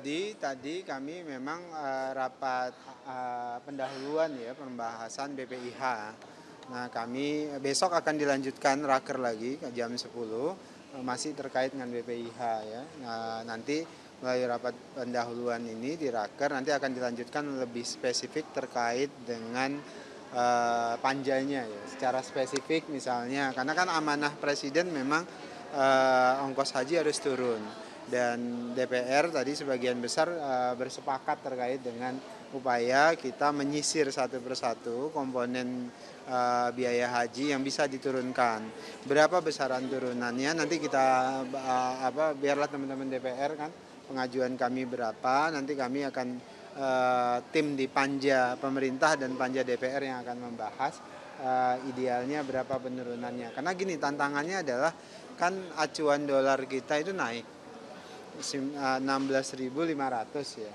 Jadi tadi kami memang rapat pendahuluan ya pembahasan BPIH. Nah kami besok akan dilanjutkan raker lagi ke jam 10 masih terkait dengan BPIH ya. Nah, nanti melalui rapat pendahuluan ini di raker nanti akan dilanjutkan lebih spesifik terkait dengan panjanya ya. Secara spesifik misalnya karena kan amanah presiden memang ongkos haji harus turun dan DPR tadi sebagian besar bersepakat terkait dengan upaya kita menyisir satu persatu komponen biaya haji yang bisa diturunkan. Berapa besaran turunannya nanti kita biarlah teman-teman DPR kan pengajuan kami berapa, nanti kami akan tim di Panja pemerintah dan Panja DPR yang akan membahas idealnya berapa penurunannya. Karena gini tantangannya adalah kan acuan dolar kita itu naik 16.500 ya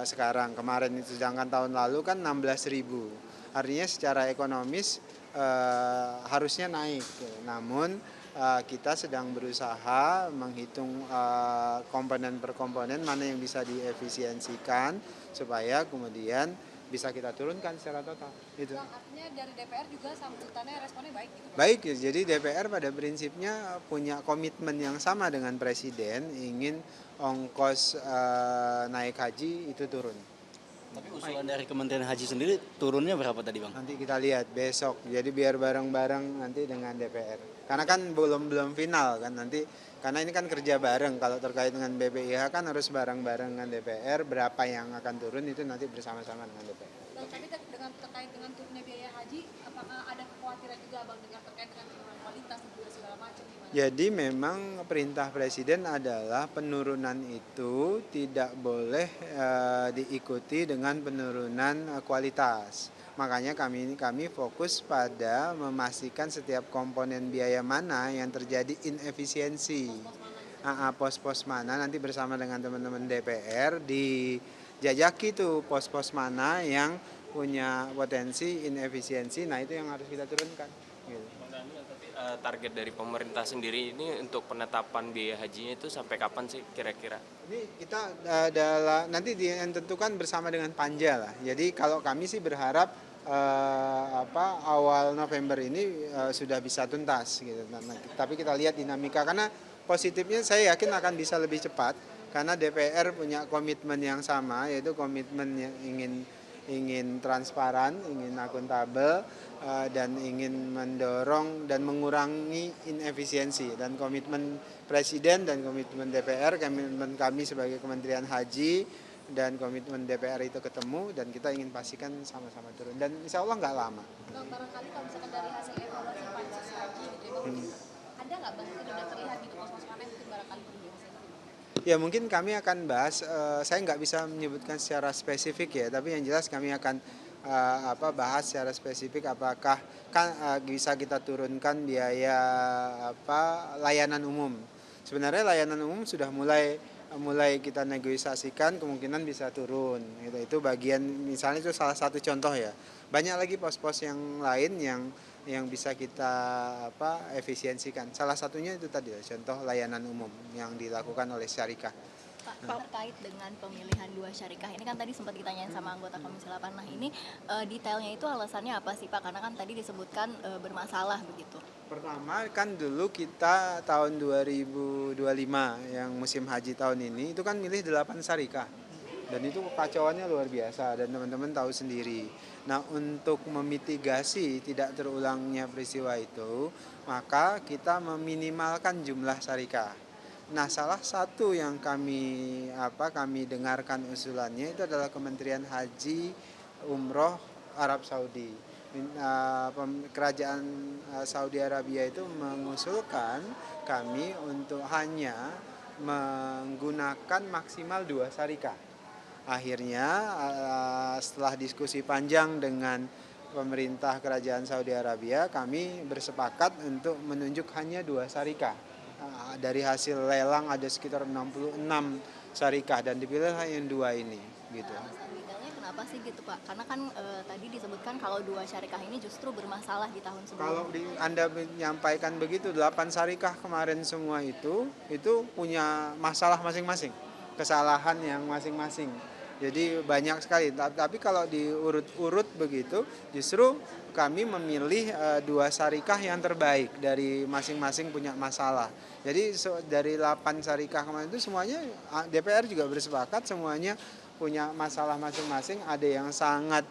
sekarang, kemarin itu sedangkan tahun lalu kan 16.000, artinya secara ekonomis harusnya naik namun kita sedang berusaha menghitung komponen per komponen mana yang bisa diefisiensikan supaya kemudian bisa kita turunkan secara total. Itu. Artinya dari DPR juga sambutannya responnya baik gitu? Baik, jadi DPR pada prinsipnya punya komitmen yang sama dengan Presiden, ingin ongkos naik haji itu turun. Tapi usulan dari Kementerian Haji sendiri turunnya berapa tadi Bang? Nanti kita lihat besok, jadi biar bareng-bareng nanti dengan DPR. Karena kan belum final kan nanti, karena ini kan kerja bareng, kalau terkait dengan BPIH kan harus bareng-bareng dengan DPR, berapa yang akan turun itu nanti bersama-sama dengan DPR. Bang, tapi terkait dengan turunnya biaya haji, apakah ada kekhawatiran juga Bang dengan terkait dengan penurunan kualitas dan juga segala macam gimana? Jadi memang perintah Presiden adalah penurunan itu tidak boleh diikuti dengan penurunan kualitas. Makanya kami fokus pada memastikan setiap komponen biaya mana yang terjadi inefisiensi. Pos-pos mana nanti bersama dengan teman-teman DPR dijajaki tuh pos-pos mana yang punya potensi inefisiensi. Nah itu yang harus kita turunkan. Gitu. Target dari pemerintah sendiri ini untuk penetapan biaya hajinya itu sampai kapan sih kira-kira? Ini kita nanti ditentukan bersama dengan Panja lah. Jadi kalau kami sih berharap awal November ini sudah bisa tuntas gitu. Tapi kita lihat dinamika karena positifnya saya yakin akan bisa lebih cepat karena DPR punya komitmen yang sama yaitu komitmen yang ingin transparan, ingin akuntabel, dan ingin mendorong dan mengurangi inefisiensi. Dan komitmen Presiden dan komitmen DPR, komitmen kami sebagai Kementerian Haji dan komitmen DPR itu ketemu dan kita ingin pastikan sama-sama turun. Dan insya Allah nggak lama. Bang, barangkali kalau misalkan dari hasil evaluasi pansus haji gitu ya Bang, ada nggak Bang mungkin udah terlihat gitu pos-pos mana yang mungkin barangkali perlu dihasilkan? Ya mungkin kami akan bahas, saya nggak bisa menyebutkan secara spesifik ya, tapi yang jelas kami akan bahas secara spesifik apakah bisa kita turunkan biaya layanan umum. Sebenarnya layanan umum sudah mulai kita negosiasikan kemungkinan bisa turun. Gitu. Itu bagian misalnya itu salah satu contoh ya. Banyak lagi pos-pos yang lain yang bisa kita efisiensikan. Salah satunya itu tadi contoh layanan umum yang dilakukan oleh syarikah. Pak, terkait dengan pemilihan dua syarikah ini kan tadi sempat ditanyain sama anggota Komisi 8. Nah ini detailnya itu alasannya apa sih Pak? Karena kan tadi disebutkan bermasalah begitu. Pertama kan dulu kita tahun 2025 yang musim haji tahun ini itu kan milih 8 syarikah. Dan itu kekacauannya luar biasa dan teman-teman tahu sendiri. Nah untuk memitigasi tidak terulangnya peristiwa itu maka kita meminimalkan jumlah syarikah. Nah salah satu yang kami dengarkan usulannya itu adalah Kementerian Haji Umroh Arab Saudi. Kerajaan Saudi Arabia itu mengusulkan kami untuk hanya menggunakan maksimal 2 syarikah. Akhirnya setelah diskusi panjang dengan pemerintah kerajaan Saudi Arabia kami bersepakat untuk menunjuk hanya 2 syarikah. Dari hasil lelang ada sekitar 66 syarikah dan dipilihlah yang 2 ini gitu. Alasan detailnya kenapa sih gitu Pak? Karena kan tadi disebutkan kalau 2 syarikah ini justru bermasalah di tahun sebelumnya. Kalau Anda menyampaikan begitu 8 syarikah kemarin semua itu punya masalah masing-masing. kesalahan yang masing-masing. Jadi banyak sekali. Tapi kalau diurut-urut begitu, justru kami memilih dua syarikah yang terbaik dari masing-masing punya masalah. Jadi dari 8 syarikah kemarin itu semuanya DPR juga bersepakat semuanya punya masalah masing-masing. Ada yang sangat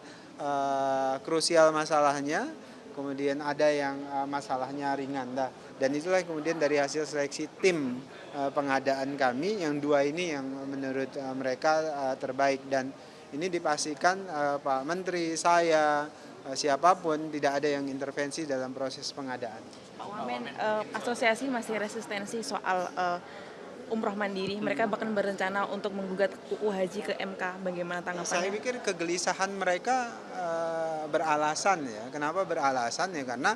krusial masalahnya, kemudian ada yang masalahnya ringan. Dan itulah kemudian dari hasil seleksi tim pengadaan kami, yang 2 ini yang menurut mereka terbaik. Dan ini dipastikan Pak Menteri, saya, siapapun tidak ada yang intervensi dalam proses pengadaan. Pak Wamen, asosiasi masih resistensi soal umroh mandiri. Mereka bahkan berencana untuk menggugat UU Haji ke MK. Bagaimana tanggapannya? Saya pikir kegelisahan mereka beralasan ya. Kenapa beralasan ya? Karena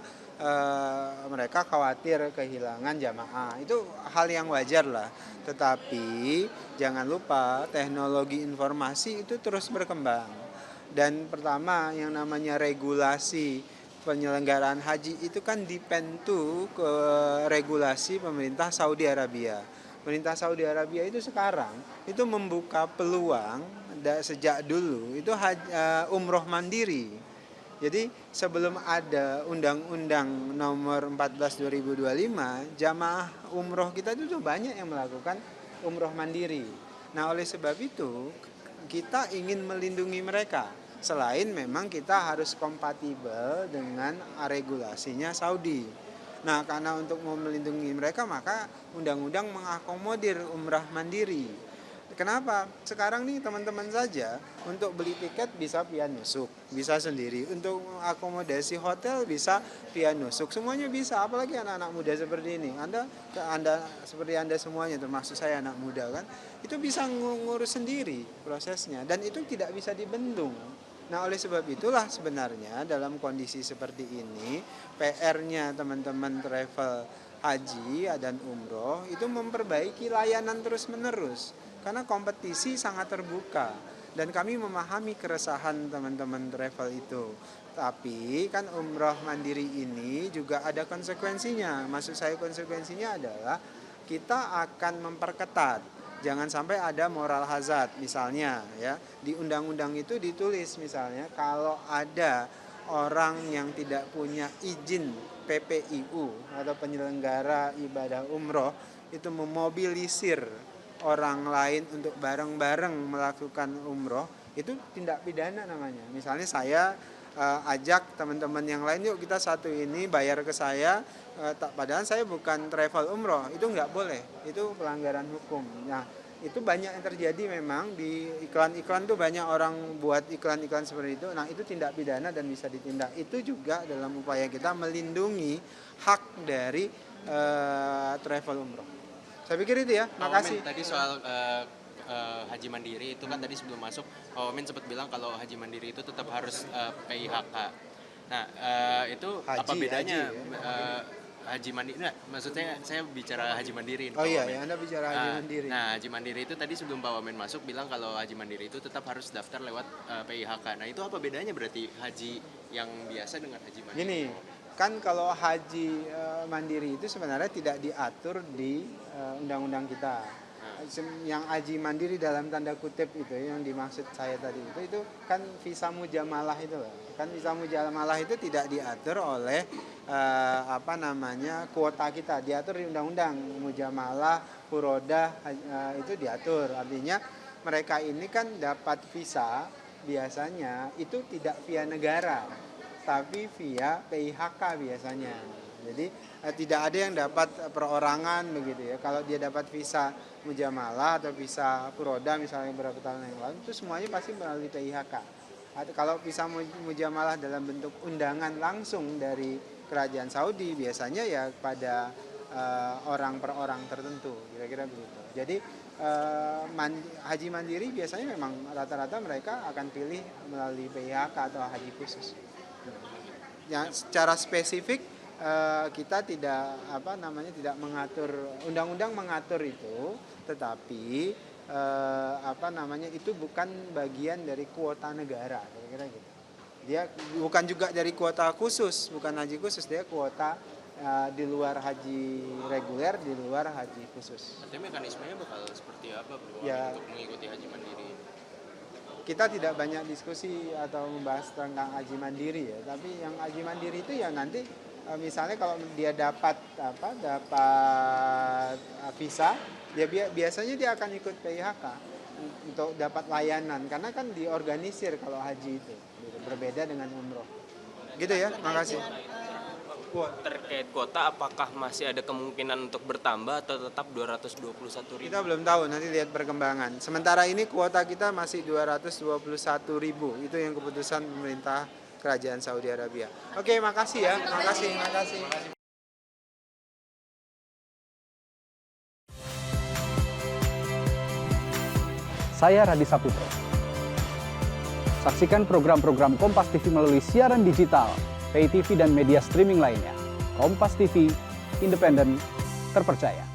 mereka khawatir kehilangan jamaah. Itu hal yang wajar lah. Tetapi jangan lupa teknologi informasi itu terus berkembang. Dan pertama yang namanya regulasi penyelenggaraan haji itu kan dipentu ke regulasi pemerintah Saudi Arabia. Pemerintah Saudi Arabia itu sekarang itu membuka peluang sejak dulu itu umroh mandiri. Jadi sebelum ada Undang-Undang Nomor 14 2025, jamaah umroh kita itu banyak yang melakukan umroh mandiri. Nah, oleh sebab itu kita ingin melindungi mereka. Selain memang kita harus kompatibel dengan regulasinya Saudi. Nah, karena untuk melindungi mereka maka undang-undang mengakomodir umrah mandiri. Kenapa? Sekarang nih teman-teman saja untuk beli tiket bisa via nusuk, bisa sendiri. Untuk akomodasi hotel bisa via nusuk, semuanya bisa. Apalagi anak-anak muda seperti ini. Anda seperti Anda semuanya, termasuk saya anak muda kan, itu bisa ngurus sendiri prosesnya dan itu tidak bisa dibendung. Nah, oleh sebab itulah sebenarnya dalam kondisi seperti ini PR-nya teman-teman travel haji dan umroh itu memperbaiki layanan terus-menerus karena kompetisi sangat terbuka dan kami memahami keresahan teman-teman travel itu. Tapi kan umroh mandiri ini juga ada konsekuensinya. Maksud saya konsekuensinya adalah kita akan memperketat. Jangan sampai ada moral hazard misalnya ya. Di undang-undang itu ditulis misalnya kalau ada orang yang tidak punya izin PPIU atau penyelenggara ibadah umroh itu memobilisir orang lain untuk bareng-bareng melakukan umroh, itu tindak pidana namanya. Misalnya saya ajak teman-teman yang lain, yuk kita satu ini bayar ke saya, padahal saya bukan travel umroh, itu nggak boleh, itu pelanggaran hukum. Nah, itu banyak yang terjadi memang di iklan-iklan tuh banyak orang buat iklan-iklan seperti itu. Nah, itu tindak pidana dan bisa ditindak. Itu juga dalam upaya kita melindungi hak dari travel umroh. Saya pikir itu ya. Makasih. Tadi soal haji mandiri itu kan tadi sebelum masuk Pak Wamen sempat bilang kalau haji mandiri itu tetap harus PIHK. Nah, itu apa bedanya haji mandiri? Nah, maksudnya saya bicara haji mandiri. Oh iya, ya, Anda bicara haji mandiri. Nah, haji mandiri itu tadi sebelum Pak Wamen masuk bilang kalau haji mandiri itu tetap harus daftar lewat PIHK. Nah, itu apa bedanya berarti haji yang biasa dengan haji mandiri? Gini, kan kalau haji mandiri itu sebenarnya tidak diatur di undang-undang kita. Yang haji mandiri dalam tanda kutip itu yang dimaksud saya tadi itu kan visa mujamalah itu loh. Kan visa mujamalah itu tidak diatur oleh kuota kita, diatur di undang-undang mujamalah, furodah itu diatur. Artinya mereka ini kan dapat visa biasanya itu tidak via negara, tapi via PIHK biasanya. Jadi tidak ada yang dapat perorangan begitu ya. Kalau dia dapat visa mujamalah atau visa furoda misalnya beberapa tahun yang lalu itu semuanya pasti melalui PIHK. Atau kalau visa mujamalah dalam bentuk undangan langsung dari kerajaan Saudi biasanya ya pada orang per orang tertentu, kira-kira begitu. Jadi haji mandiri biasanya memang rata-rata mereka akan pilih melalui PIHK atau haji khusus. Yang secara spesifik kita tidak tidak mengatur, undang-undang mengatur itu, tetapi itu bukan bagian dari kuota negara, kira-kira gitu. Dia bukan juga dari kuota khusus, bukan haji khusus, dia kuota di luar haji reguler, di luar haji khusus. Artinya mekanismenya bakal seperti apa Bro Ya. untuk mengikuti haji mandiri? Kita tidak banyak diskusi atau membahas tentang haji mandiri ya, tapi yang haji mandiri itu ya nanti misalnya kalau dia dapat visa, dia biasanya dia akan ikut PIHK untuk dapat layanan karena kan diorganisir kalau haji itu berbeda dengan umroh. Gitu ya, makasih. Terkait kuota, apakah masih ada kemungkinan untuk bertambah atau tetap 221.000? Kita belum tahu, nanti lihat perkembangan. Sementara ini kuota kita masih 221.000. Itu yang keputusan pemerintah Kerajaan Saudi Arabia. Oke, makasih ya. Makasih. Saya Radi Saputro. Saksikan program-program Kompas TV melalui siaran digital, pay TV dan media streaming lainnya. Kompas TV, independen, terpercaya.